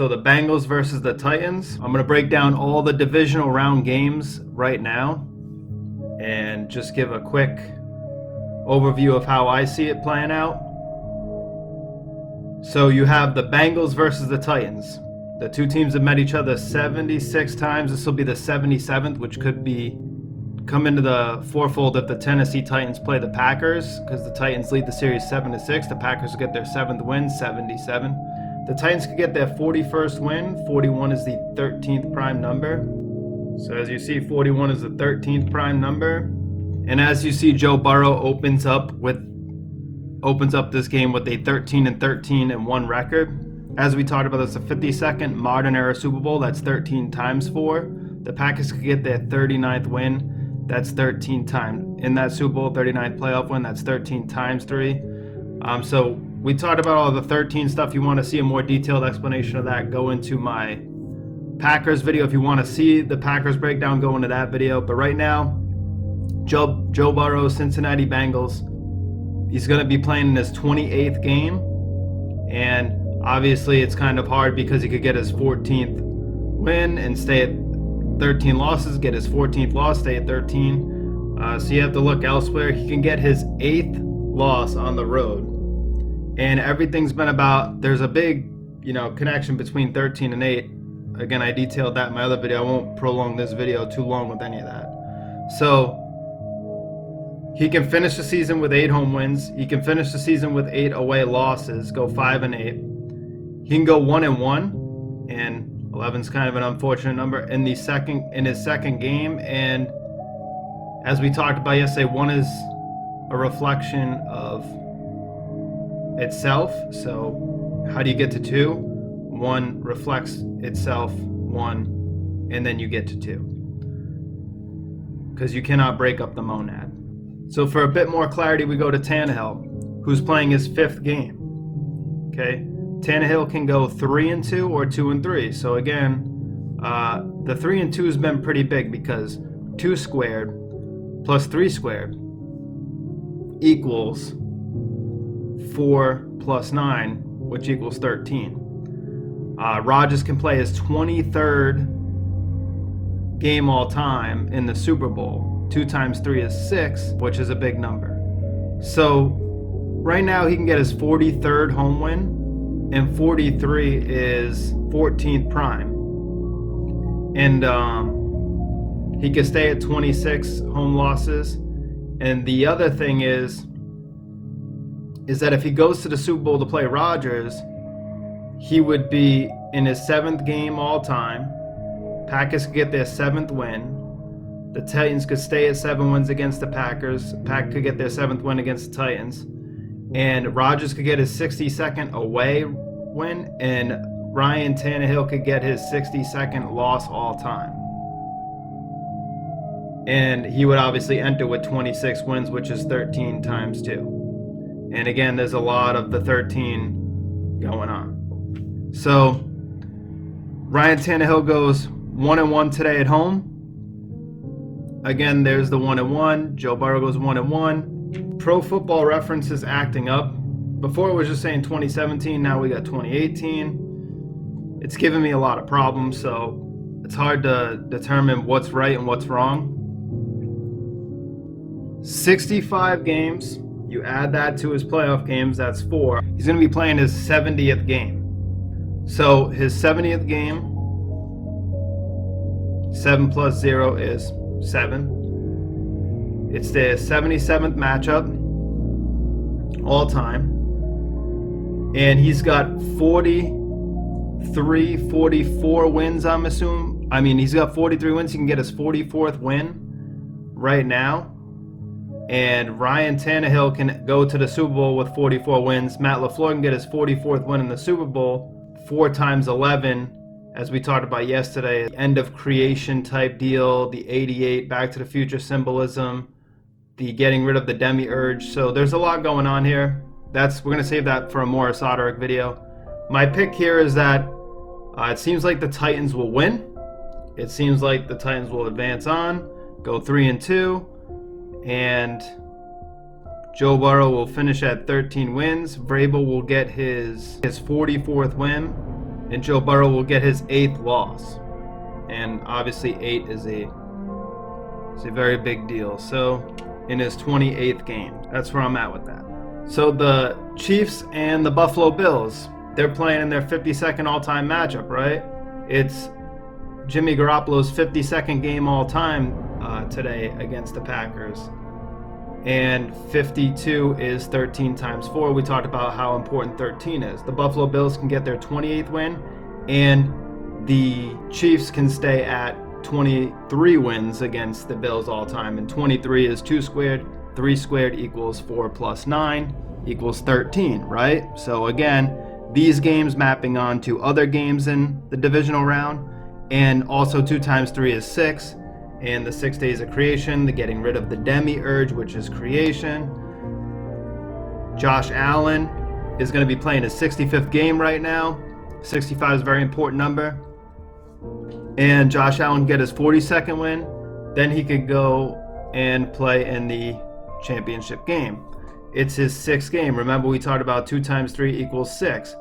So the Bengals versus the Titans. I'm going to break down all the divisional round games right now and just give a quick overview of how I see it playing out. So you have the Bengals versus the Titans. The two teams have met each other 76 times. This will be the 77th, which could come into the fourfold if the Tennessee Titans play the Packers, because the Titans lead the series 7-6. The Packers will get their 7th win, 77. The Titans could get their 41st win. 41 is the 13th prime number. So as you see, 41 is the 13th prime number. And as you see, Joe Burrow opens up this game with a 13-13-1 record. As we talked about, that's a 52nd modern era Super Bowl. That's 13 times 4. The Packers could get their 39th win. That's 13 times in that Super Bowl. 39th playoff win. That's 13 times 3. So we talked about all the 13 stuff. You want to see a more detailed explanation of that, go into my Packers video. If you want to see the Packers breakdown, go into that video. But right now, Joe Burrow, Cincinnati Bengals, he's going to be playing in his 28th game. And obviously it's kind of hard because he could get his 14th win and stay at 13 losses, get his 14th loss, stay at 13. So you have to look elsewhere. He can get his 8th loss on the road. And everything's been about, there's a big, connection between 13 and 8. Again, I detailed that in my other video. I won't prolong this video too long with any of that. So he can finish the season with 8 home wins. He can finish the season with 8 away losses, go 5-8. He can go 1-1, and 11 is kind of an unfortunate number in his second game. And as we talked about yesterday, 1 is a reflection of itself. So how do you get to 2? 1 reflects itself, 1, and then you get to 2. Because you cannot break up the monad. So for a bit more clarity, we go to Tannehill, who's playing his 5th game. Okay, Tannehill can go 3-2 or 2-3. So again, the 3-2 has been pretty big because 2 squared plus 3 squared equals 4 plus 9, which equals 13. Rodgers can play his 23rd game all time in the Super Bowl. 2 times 3 is 6, which is a big number. So right now he can get his 43rd home win, and 43 is 14th prime. And he can stay at 26 home losses. And the other thing is that if he goes to the Super Bowl to play Rodgers, he would be in his 7th game all time. Packers could get their 7th win. The Titans could stay at 7 wins against the Packers. Pack could get their 7th win against the Titans. And Rodgers could get his 62nd away win. And Ryan Tannehill could get his 62nd loss all time. And he would obviously enter with 26 wins, which is 13 times 2. And again, there's a lot of the 13 going on. So Ryan Tannehill goes 1-1 today at home. Again, there's the 1-1. Joe Burrow goes 1-1. Pro Football Reference is acting up. Before it was just saying 2017, now we got 2018. It's giving me a lot of problems, so it's hard to determine what's right and what's wrong. 65 games, you add that to his playoff games, that's 4. He's going to be playing his 70th game. So his 70th game, 7 plus 0 is 7. It's the 77th matchup all time. And he's got 44 wins, I'm assuming. I mean, he's got 43 wins. He can get his 44th win right now. And Ryan Tannehill can go to the Super Bowl with 44 wins. Matt LaFleur can get his 44th win in the Super Bowl. 4 times 11. As we talked about yesterday, end of creation type deal, the 88, Back to the Future symbolism, the getting rid of the demiurge. So there's a lot going on here. We're going to save that for a more esoteric video. My pick here is that it seems like the Titans will win. It seems like the Titans will advance on, go 3-2, and Joe Burrow will finish at 13 wins. Vrabel will get his 44th win. and Joe Burrow will get his 8th loss. And obviously 8 is a very big deal. So in his 28th game, that's where I'm at with that. So the Chiefs and the Buffalo Bills, they're playing in their 52nd all-time matchup, right? It's Jimmy Garoppolo's 52nd game all-time today against the Packers. And 52 is 13 times 4. We talked about how important 13 is. The Buffalo Bills can get their 28th win, and the Chiefs can stay at 23 wins against the Bills all time. And 23 is 2 squared. 3 squared equals 4 plus 9 equals 13, right? So again, these games mapping on to other games in the divisional round. And also 2 times 3 is 6. And the 6 days of creation, the getting rid of the demiurge, which is creation. Josh Allen is going to be playing his 65th game right now. 65 is a very important number. And Josh Allen get his 42nd win. Then he could go and play in the championship game. It's his 6th game. Remember, we talked about 2 times 3 equals 6.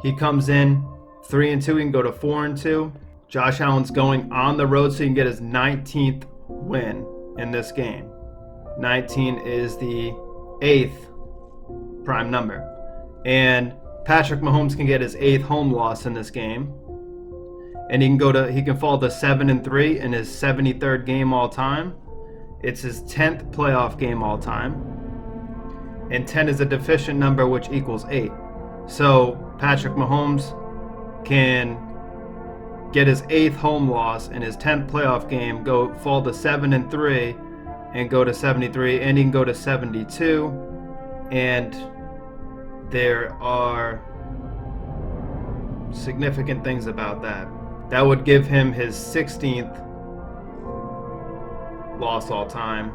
He comes in 3-2. He can go to 4-2. Josh Allen's going on the road, so he can get his 19th win in this game. 19 is the 8th prime number. And Patrick Mahomes can get his 8th home loss in this game. And he can fall to 7-3 in his 73rd game all time. It's his 10th playoff game all time. And 10 is a deficient number, which equals 8. So Patrick Mahomes can get his 8th home loss in his 10th playoff game, fall to 7-3 and go to 73, and he can go to 72. And there are significant things about that. That would give him his 16th loss all time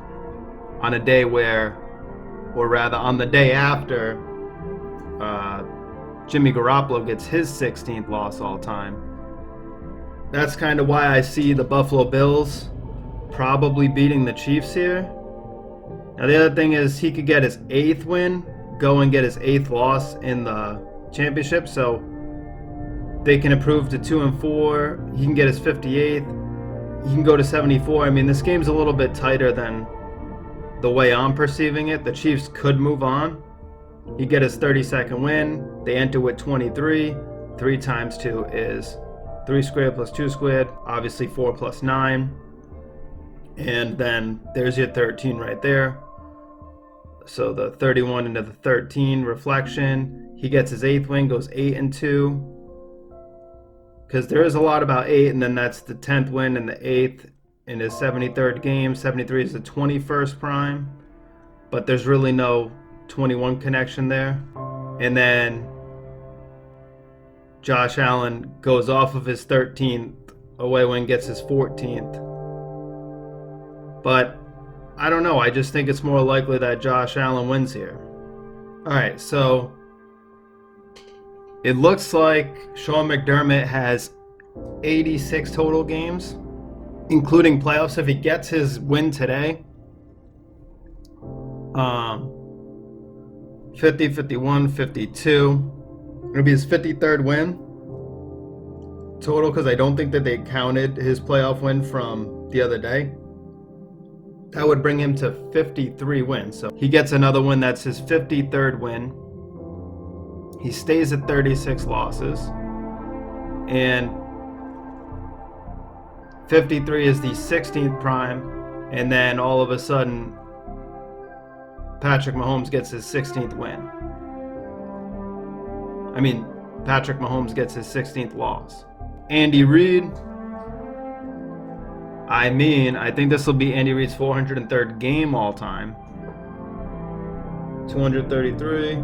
on a day on the day after Jimmy Garoppolo gets his 16th loss all time. That's kind of why I see the Buffalo Bills probably beating the Chiefs here. Now the other thing is he could get his 8th win, go and get his 8th loss in the championship, so they can improve to 2-4. He can get his 58th. He can go to 74. I mean, this game's a little bit tighter than the way I'm perceiving it. The Chiefs could move on. He get his 32nd win. They enter with 23. 3 times 2 is 3 squared plus 2 squared. Obviously 4 plus 9. And then there's your 13 right there. So the 31 into the 13 reflection. He gets his 8th win, goes 8-2. Because there is a lot about 8, and then that's the 10th win and the 8th in his 73rd game. 73 is the 21st prime, but there's really no 21 connection there. And then Josh Allen goes off of his 13th away win, gets his 14th. But I don't know. I just think it's more likely that Josh Allen wins here. All right, so it looks like Sean McDermott has 86 total games, including playoffs. If he gets his win today, 50, 51, 52. It'll be his 53rd win total, because I don't think that they counted his playoff win from the other day. That would bring him to 53 wins. So he gets another win. That's his 53rd win. He stays at 36 losses. And 53 is the 16th prime. And then all of a sudden, Patrick Mahomes gets his 16th win. Patrick Mahomes gets his 16th loss. Andy Reid. I think this will be Andy Reid's 403rd game all time. 233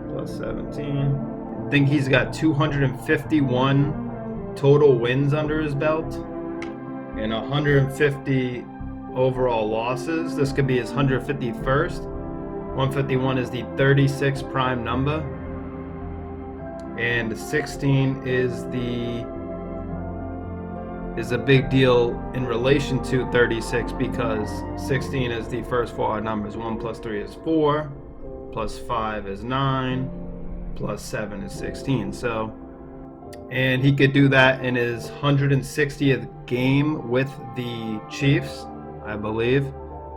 plus 17. I think he's got 251 total wins under his belt and 150 overall losses. This could be his 151st. 151 is the 36 prime number. And 16 is a big deal in relation to 36, because 16 is the first 4 odd numbers. 1 plus 3 is 4, plus 5 is 9, plus 7 is 16. So And he could do that in his 160th game with the Chiefs, I believe.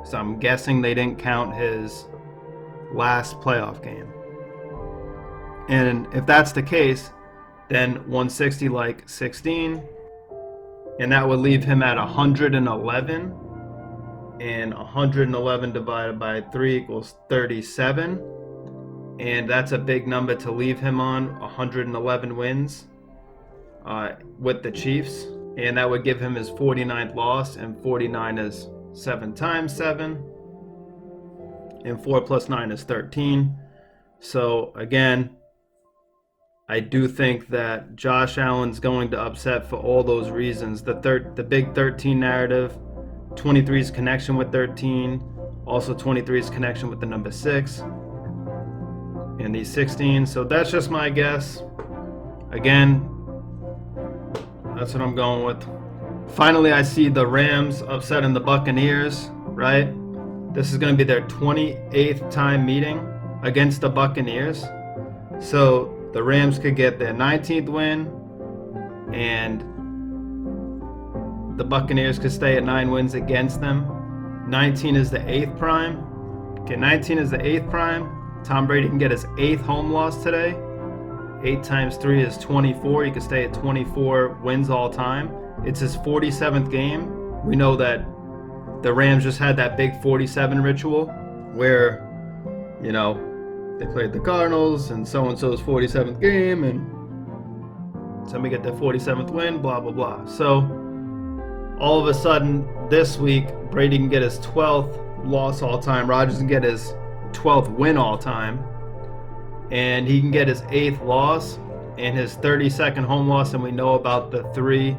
So I'm guessing they didn't count his last playoff game. And if that's the case, then 160 like 16, and that would leave him at 111. And 111 divided by 3 equals 37. And that's a big number to leave him on, 111 wins with the Chiefs. And that would give him his 49th loss, and 49 is 7 times 7. And 4 plus 9 is 13. So again, I do think that Josh Allen's going to upset for all those reasons. The big 13 narrative, 23's connection with 13, also 23's connection with the number 6, and these 16. So that's just my guess. Again, that's what I'm going with. Finally, I see the Rams upsetting the Buccaneers, right? This is going to be their 28th time meeting against the Buccaneers. So the Rams could get their 19th win, and the Buccaneers could stay at 9 wins against them. 19 is the 8th prime. Okay, 19 is the 8th prime. Tom Brady can get his 8th home loss today. 8 times 3 is 24. He could stay at 24 wins all time. It's his 47th game. We know that the Rams just had that big 47 ritual where, you know, they played the Cardinals and so-and-so's 47th game, and somebody get their 47th win, blah, blah, blah. So all of a sudden this week, Brady can get his 12th loss all time. Rodgers can get his 12th win all time. And he can get his 8th loss and his 32nd home loss. And we know about the 3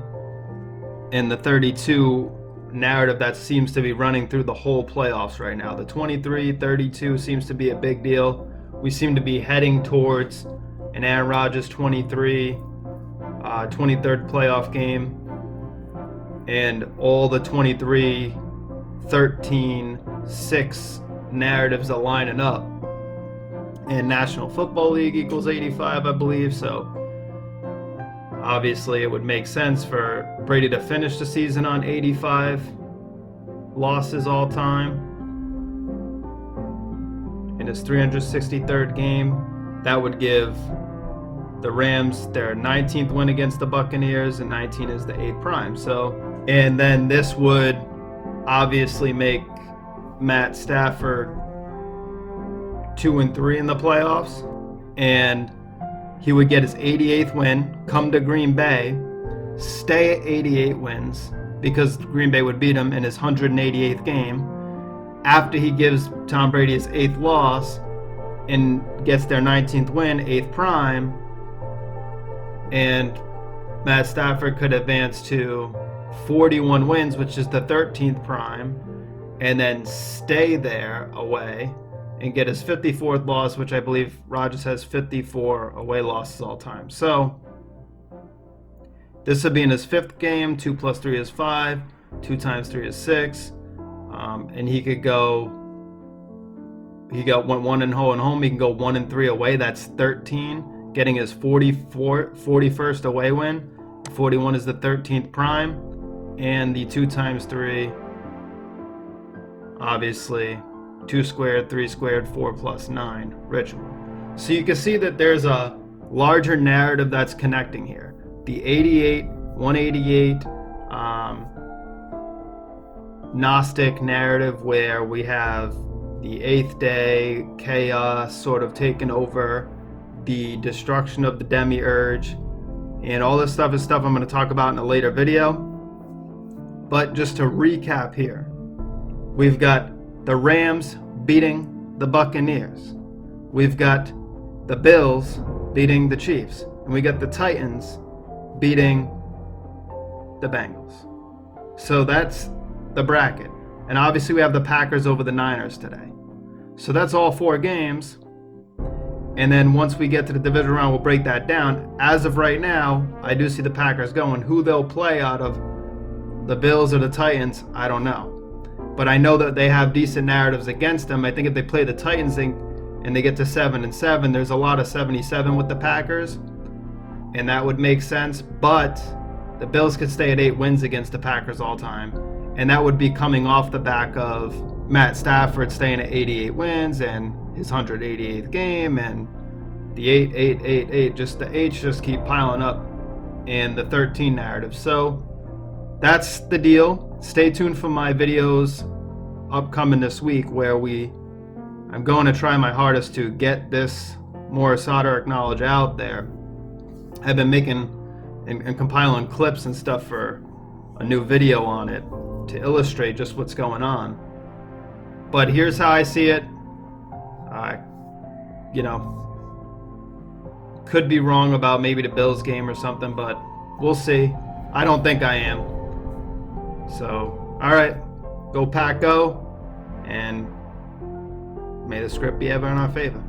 and the 32 narrative that seems to be running through the whole playoffs right now. The 23-32 seems to be a big deal. We seem to be heading towards an Aaron Rodgers 23, 23rd playoff game. And all the 23, 13, 6 narratives are lining up. And National Football League equals 85, I believe. So obviously it would make sense for Brady to finish the season on 85 losses all time in his 363rd game. That would give the Rams their 19th win against the Buccaneers, and 19 is the 8th prime. So, and then this would obviously make Matt Stafford 2-3 in the playoffs, and he would get his 88th win, come to Green Bay, stay at 88 wins because Green Bay would beat him in his 188th game. After he gives Tom Brady his 8th loss and gets their 19th win, 8th prime, and Matt Stafford could advance to 41 wins, which is the 13th prime, and then stay there away and get his 54th loss, which I believe Rodgers has 54 away losses all time. So this would be in his 5th game. 2 plus 3 is 5. 2 times 3 is 6. And he could go, he got 1 and home. He can go 1-3 away. That's 13. Getting his 41st away win. 41 is the 13th prime. And the 2 times 3, obviously, 2 squared, 3 squared, 4 plus 9 ritual. So you can see that there's a larger narrative that's connecting here. The 88, 188 Gnostic narrative, where we have the 8th day, chaos sort of taken over, the destruction of the demiurge, and all this stuff is stuff I'm going to talk about in a later video. But just to recap here, we've got the Rams beating the Buccaneers. We've got the Bills beating the Chiefs. And we got the Titans beating the Bengals. So that's the bracket. And obviously we have the Packers over the Niners today. So that's all 4 games. And then once we get to the divisional round, we'll break that down. As of right now, I do see the Packers going. Who they'll play out of the Bills or the Titans, I don't know. But I know that they have decent narratives against them. I think if they play the Titans and they get to 7-7, there's a lot of 77 with the Packers. and that would make sense, but the Bills could stay at 8 wins against the Packers all time, and that would be coming off the back of Matt Stafford staying at 88 wins and his 188th game, and the 8, just the 8s just keep piling up in the 13 narrative. So that's the deal. Stay tuned for my videos upcoming this week, where I'm going to try my hardest to get this more esoteric knowledge out there. I've been making and compiling clips and stuff for a new video on it to illustrate just what's going on. But here's how I see it. Could be wrong about maybe the Bills game or something, but we'll see. I don't think I am. So, all right, go Pack, go, and may the script be ever in our favor.